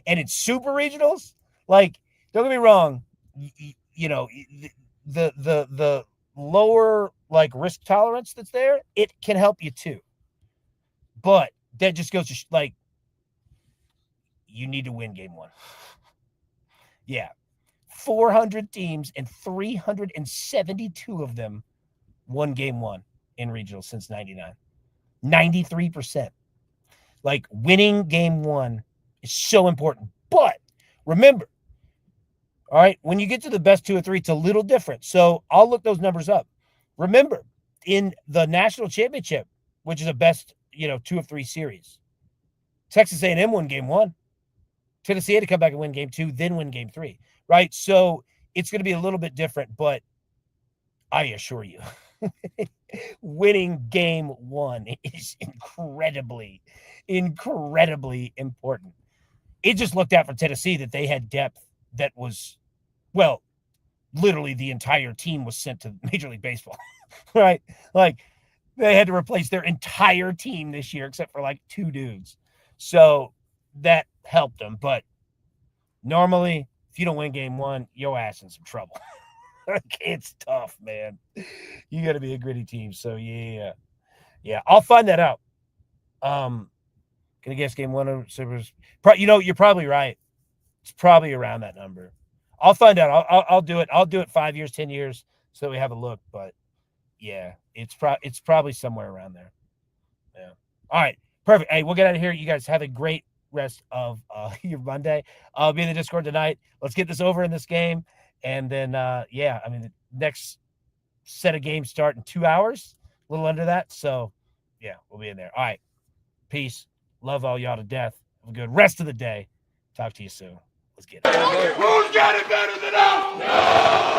And in super regionals, like, don't get me wrong, you know, the lower like risk tolerance that's there, it can help you too. But that just goes to like, you need to win game one. Yeah. 400 teams and 372 of them won game one in regionals since 99. 93%. Like, winning game one is so important. But remember, all right, when you get to the best 2 or 3, it's a little different. So I'll look those numbers up. Remember, in the national championship, which is a best, 2 of 3 series, Texas A&M won game one. Tennessee had to come back and win game 2, then win game 3, right? So it's going to be a little bit different, but I assure you, winning game one is incredibly, incredibly important. It just looked out for Tennessee that they had depth that was, well, literally the entire team was sent to Major League Baseball, right? Like, they had to replace their entire team this year except for like 2 dudes. So that helped them. But normally, if you don't win game one, your ass in some trouble. It's tough, man. You got to be a gritty team. So yeah, I'll find that out. Gonna guess game one of you're probably right. It's probably around that number. I'll find out. I'll do it. I'll do it 5 years, 10 years, so that we have a look. But yeah, it's probably somewhere around there. Yeah. All right. Perfect. Hey, we'll get out of here. You guys have a great rest of your Monday. I'll be in the Discord tonight. Let's get this over in this game. And then, the next set of games start in 2 hours, a little under that. So, yeah, we'll be in there. All right. Peace. Love all y'all to death. Have a good rest of the day. Talk to you soon. Let's get it. Who's got it better than us? No!